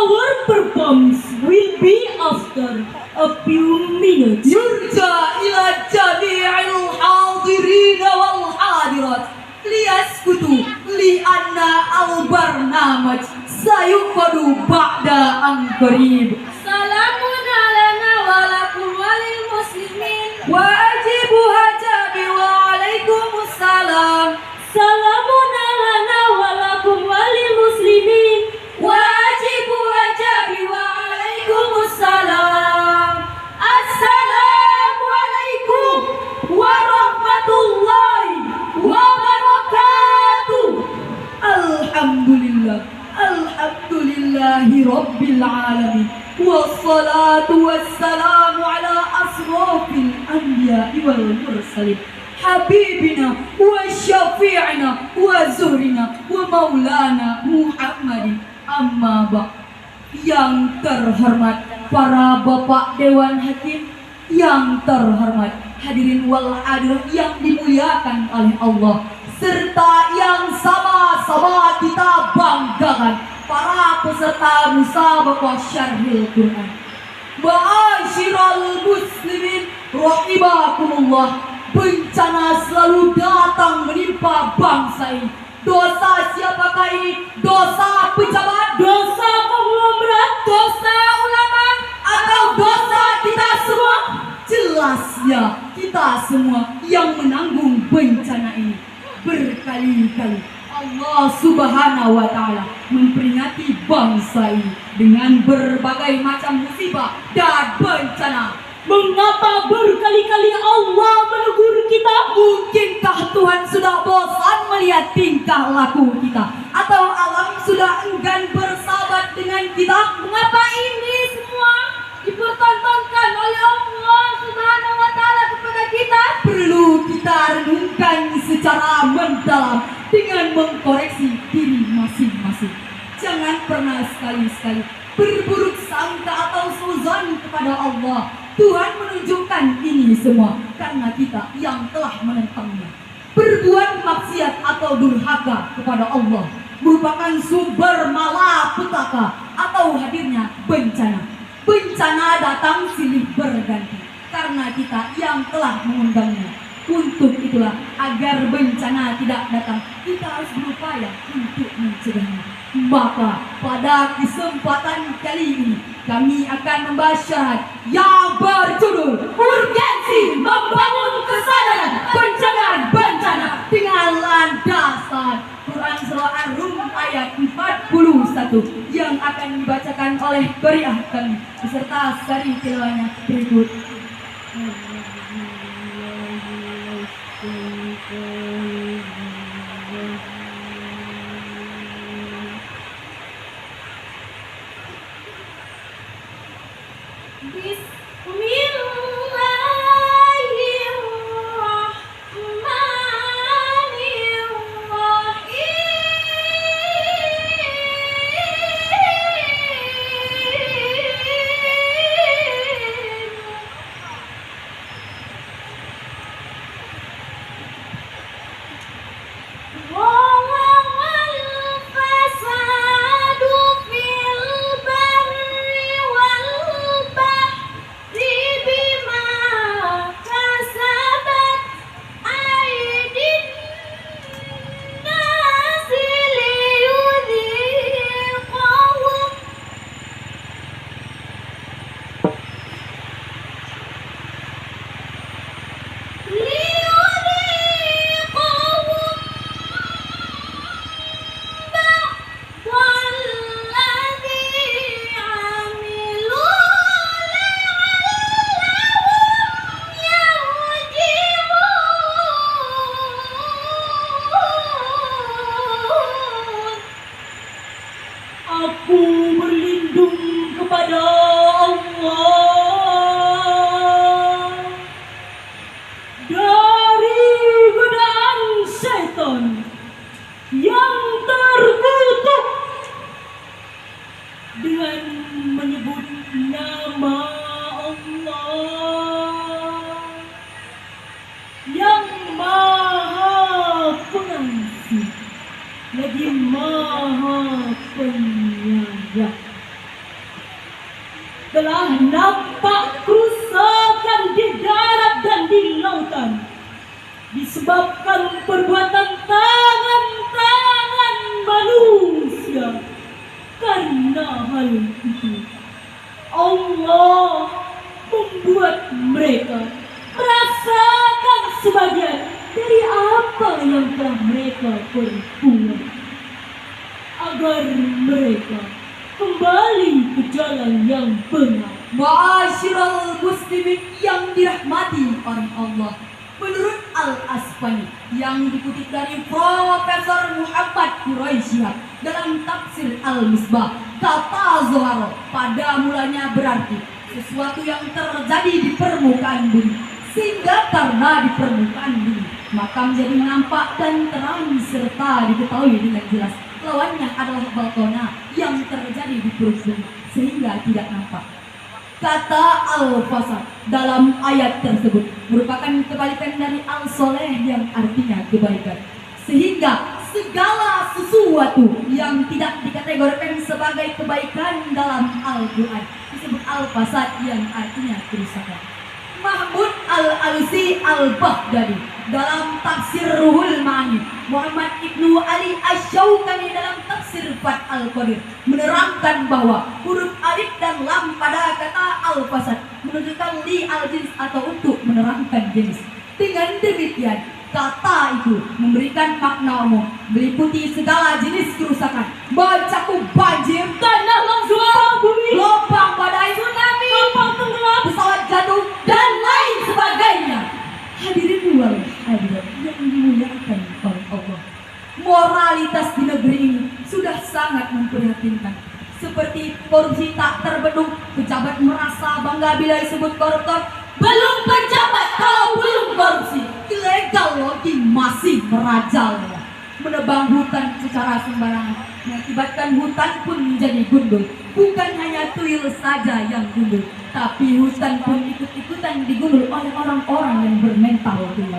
Our performance will be after a few minutes. يرجى إلى جميع الحاضرين والحاضرات ليسكتوا لأن البرنامج سيقعد بعد أن قريب. Salamun alana walakum walil muslimin. واجب هجابي وعليكم السلام. Salamun alana walakum walil muslimin. واجب هجابي وعليكم السلام. السلام عليكم ورحمة الله وبركاته. الحمد لله رب العالمين والصلاة والسلام على أشرف الأنبياء والمرسلين حبيبنا وشفيعنا وزهرنا ومولانا محمد. Amma ba. Yang terhormat para bapak dewan hakim, yang terhormat hadirin wal hadirat yang dimuliakan oleh Allah, serta yang sama-sama kita banggakan para peserta musabaqah syarhil Quran. Ma'asyiral muslimin rahimakumullah, bencana selalu datang menimpa bangsa ini. Dosa siapakah ini? Dosa pejabat, dosa konglomerat, dosa ulama, atau dosa kita semua? Jelasnya kita semua yang menanggung bencana ini. Berkali-kali Allah Subhanahu wa Ta'ala memperingati bangsa ini dengan berbagai macam musibah dan bencana. Mengapa berkali-kali Allah menegur kita? Mungkinkah Tuhan sudah bosan melihat tingkah laku kita? Atau alam sudah enggan bersahabat dengan kita? Mengapa ini semua dipertontonkan oleh Allah Subhanahu wa Ta'ala kepada kita? Perlu kita renungkan secara mendalam dengan mengkoreksi diri masing-masing. Jangan pernah sekali-sekali berburuk sangka atau suzon kepada Allah. Tuhan menunjukkan ini semua karena kita yang telah menentangnya. Berbuat maksiat atau durhaka kepada Allah merupakan sumber malapetaka atau hadirnya bencana. Bencana datang silih berganti karena kita yang telah mengundangnya. Untuk itulah agar bencana tidak datang, kita harus berupaya untuk mencegahnya. Maka pada kesempatan kali ini kami akan membahas syarat yang berjudul urgensi membangun kesadaran pencegahan bencana dengan landasan Quran Surah Ar-Rum ayat 41 yang akan dibacakan oleh qari'ah kami beserta sari tilawahnya berikut. telah nampak kerusakan di darat dan di lautan disebabkan perbuatan tangan-tangan manusia. Karena hal itu Allah membuat mereka merasakan sebagian dari apa yang telah mereka perbuat, agar mereka kembali ke jalan yang benar. Ma'asyiral muslimin yang dirahmati oleh Allah, menurut Al-Asfani yang dikutip dari Profesor Muhammad Quraisyihab dalam tafsir Al-Misbah, kata Zohar pada mulanya berarti sesuatu yang terjadi di permukaan bumi, sehingga karena di permukaan bumi maka menjadi nampak dan terang serta diketahui dengan jelas. Lawannya adalah balkona yang terjadi di perut bumi sehingga tidak nampak. Kata Al-Fasad dalam ayat tersebut merupakan kebalikan dari Al-Soleh yang artinya kebaikan. Sehingga segala sesuatu yang tidak dikategorikan sebagai kebaikan dalam Al-Quran disebut Al-Fasad yang artinya kerusakan. Mahmud Al-Alusi Al-Baghdadi dalam tafsir Ruhul Ma'ani, Muhammad Ibnu Ali Asy-Syaukani dalam tafsir Fath Al-Qadir menerangkan bahwa huruf alif dan lam pada kata Al-Fasad menunjukkan li al-jins atau untuk menerangkan jenis. Dengan demikian, kata itu memberikan makna umum meliputi segala jenis kerusakan, mencakup banjir, Tanah longsor, bumi, gelombang badai, tsunami, kapal tenggelam, pesawat jatuh, dan lain sebagainya. Hadirin wal hadirat yang dimuliakan oleh Allah, moralitas di negeri ini sudah sangat memprihatinkan. Seperti korupsi tak terbendung, pejabat merasa bangga bila disebut koruptor. Belum pejabat kalau belum korupsi, ilegal lagi masih merajalela. Menebang hutan secara sembarangan mengakibatkan hutan pun menjadi gundul. Bukan hanya tuyul saja yang gundul, tapi hutan pun ikut-ikutan digundul oleh orang-orang yang bermental tuyul.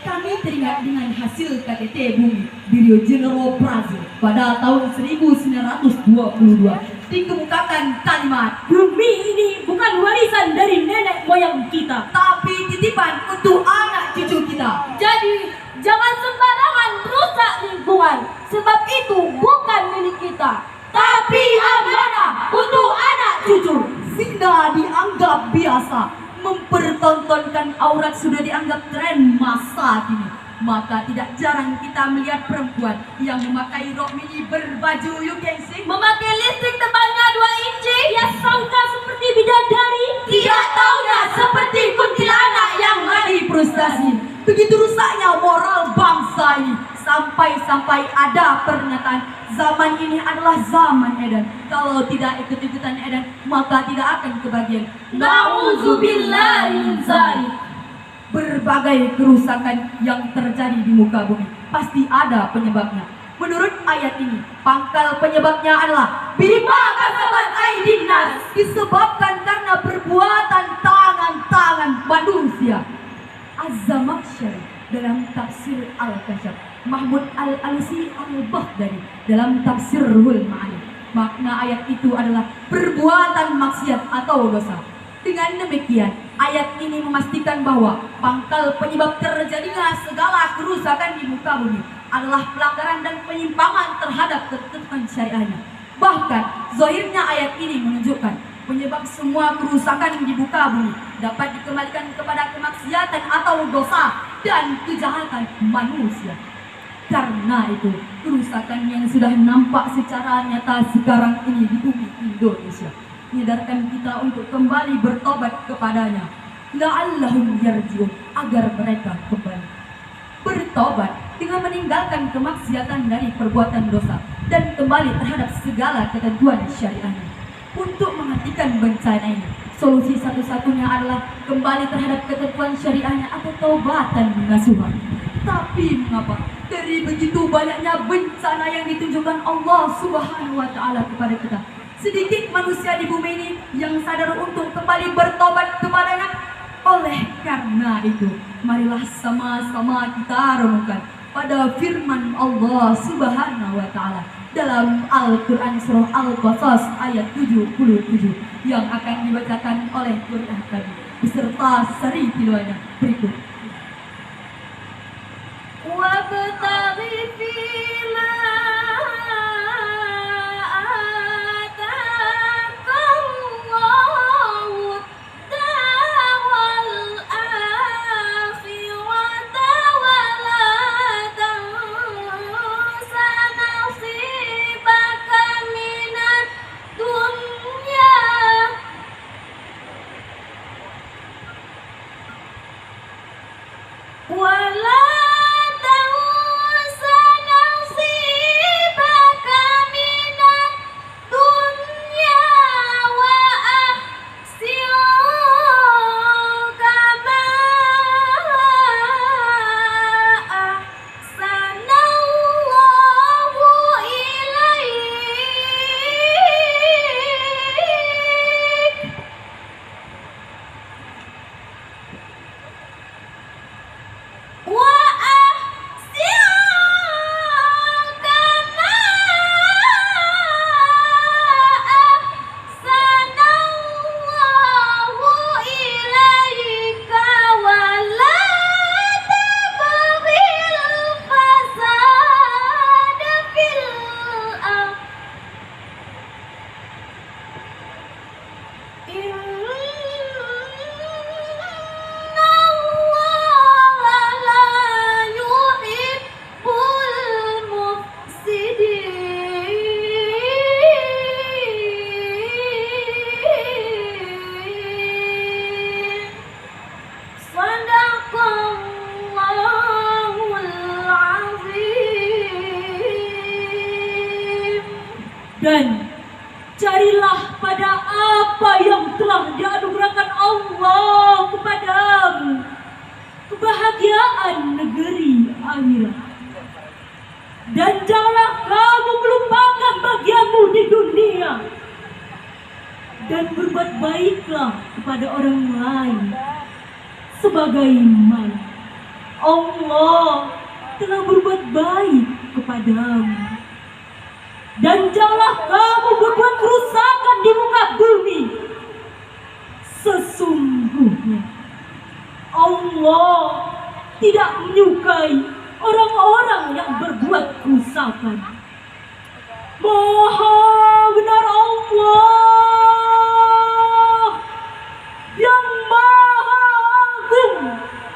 Kami teringat dengan hasil KTT Bumi di Rio Janeiro, Brazil pada tahun 1922. Dikemukakan kalimat, bumi ini bukan warisan dari nenek moyang kita, tapi titipan untuk anak cucu kita. Jadi jangan sembarangan rusak lingkungan, sebab itu bukan milik kita, Tapi amanah untuk anak cucu. Zina dianggap biasa, mempertontonkan aurat sudah dianggap tren masa kini. Maka tidak jarang kita melihat perempuan yang memakai rok mini berbaju yugensi, memakai listrik tebalnya 2 inci, ia sangka seperti bidadari, tidak taunya seperti kuntilanak yang lagi frustasi. Begitu rusaknya moral bangsa ini, sampai-sampai ada pernyataan zaman ini adalah zaman edan. Kalau tidak ikut-ikutan edan, maka tidak akan kebagian. Na'udzubillahi min dzalik. Berbagai kerusakan yang terjadi di muka bumi pasti ada penyebabnya. Menurut ayat ini, pangkal penyebabnya adalah bima kasabat aydin nas, disebabkan karena perbuatan tangan-tangan manusia. Az-Zamakhsyari dalam tafsir Al-Kasyaf, Mahmud Al-Alusi Al-Baghdadi dalam tafsir Ruhul Ma'ani, makna ayat itu adalah perbuatan maksiat atau dosa. Dengan demikian, ayat ini memastikan bahwa pangkal penyebab terjadinya segala kerusakan di muka bumi adalah pelanggaran dan penyimpangan terhadap ketentuan syariahnya. Bahkan, zahirnya ayat ini menunjukkan penyebab semua kerusakan di muka bumi dapat dikembalikan kepada kemaksiatan atau dosa dan kejahatan manusia. Karena itu, kerusakan yang sudah nampak secara nyata sekarang ini di bumi Indonesia menyadarkan kita untuk kembali bertobat kepadanya. La'allahum yarji'un, agar mereka kembali bertobat dengan meninggalkan kemaksiatan dari perbuatan dosa dan kembali terhadap segala ketentuan syariahnya. Untuk menghentikan bencana ini, solusi satu-satunya adalah kembali terhadap ketentuan syariahnya atau taubatan nasuha. Tapi mengapa dari begitu banyaknya bencana yang ditunjukkan Allah Subhanahu wa Ta'ala kepada kita, sedikit manusia di bumi ini yang sadar untuk kembali bertobat kepadanya? Oleh karena itu, marilah sama-sama kita renungkan pada firman Allah Subhanahu wa Ta'ala dalam Al-Quran surah Al-Qasas ayat 77 yang akan dibacakan oleh Qur'an tadi beserta sari tiluannya berikut. Wabtaghi fima atakallahu ad-daral akhirata wa la tansa nasibaka minad dunya wa la Dan carilah pada apa yang telah dianugerahkan Allah kepadamu, kebahagiaan negeri akhirat. Dan janganlah kamu melupakan bagianmu di dunia, dan berbuat baiklah kepada orang lain, sebagaimana Allah telah berbuat baik kepadamu. Dan janganlah kamu berbuat kerusakan di muka bumi. Sesungguhnya Allah tidak menyukai orang-orang yang berbuat kerusakan. Maha benar Allah yang maha agung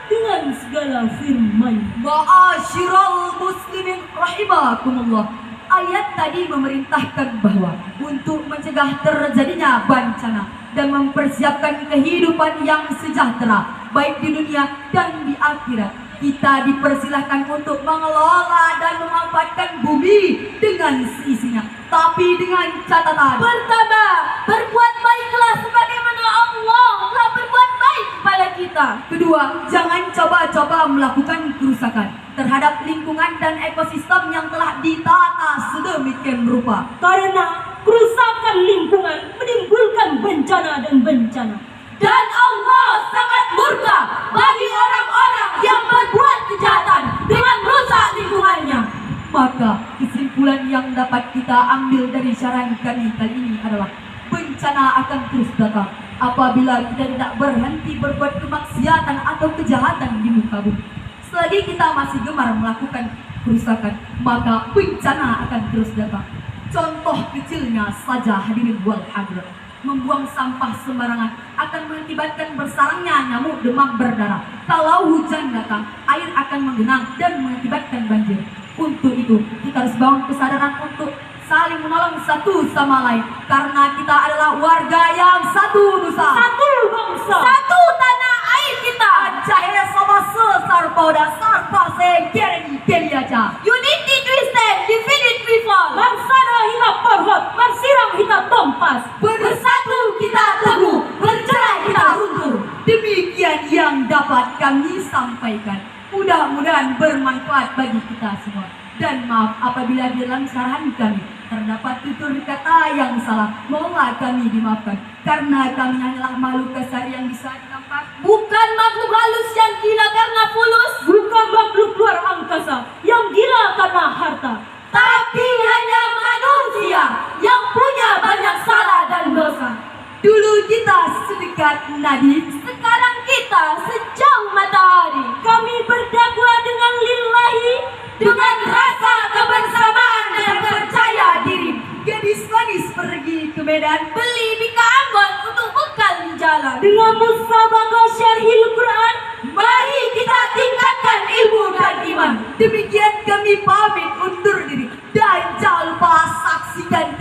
dengan segala firman. Ma'asyiral muslimin rahimakumullah. Ayat tadi memerintahkan bahwa untuk mencegah terjadinya bencana dan mempersiapkan kehidupan yang sejahtera baik di dunia dan di akhirat, kita dipersilahkan untuk mengelola dan memanfaatkan bumi dengan seisinya, tapi dengan catatan. Pertama, berbuat baiklah sebagaimana Allah telah berbuat baik kepada kita. Kedua, jangan coba-coba melakukan kerusakan terhadap lingkungan dan ekosistem yang telah ditata sedemikian rupa. Karena kerusakan lingkungan menimbulkan bencana dan bencana. Dan Allah sangat murka bagi orang-orang yang berbuat kejahatan dengan merusak lingkungannya. Maka kesimpulan yang dapat kita ambil dari syarahan kami kali ini adalah bencana akan terus datang apabila kita tidak berhenti berbuat kemaksiatan atau kejahatan di muka bumi. Selagi kita masih gemar melakukan kerusakan, maka bencana akan terus datang. Contoh kecilnya saja hadirin wal hadirat, membuang sampah sembarangan akan mengakibatkan bersarangnya nyamuk demam berdarah. Kalau hujan datang, air akan menggenang dan mengakibatkan banjir. Untuk itu, kita harus bangun kesadaran untuk saling menolong satu sama lain, karena kita adalah warga yang satu nusa, Satu bangsa, Satu tanah air kita. Cahaya sama sarpa dan sarpa sekeren keliaca. Unity we stand, divided we fall. bangsana hita parhot, bersirang hita tompas. Bersatu kita teguh, bercerai kita runtuh. Demikian yang dapat kami sampaikan. Mudah-mudahan bermanfaat bagi kita semua. Dan maaf apabila di dalam syarahan kami terdapat tutur kata yang salah, mohonlah kami dimaafkan. Karena kami hanyalah makhluk kasar yang bisa dinampak, Bukan makhluk halus yang gila karena fulus, Bukan makhluk luar angkasa yang gila karena harta. tapi hanya Dulu kita sedekat nadi, Sekarang kita sejauh matahari. Kami berdakwah dengan lillahi, Dengan rasa kebersamaan dan percaya diri. gadis manis pergi ke Medan. Beli Bika Ambon untuk bekal di jalan. dengan musabaqah syarhil Quran. Mari kita tingkatkan ilmu dan iman. Demikian kami pamit undur diri dan jangan lupa saksikan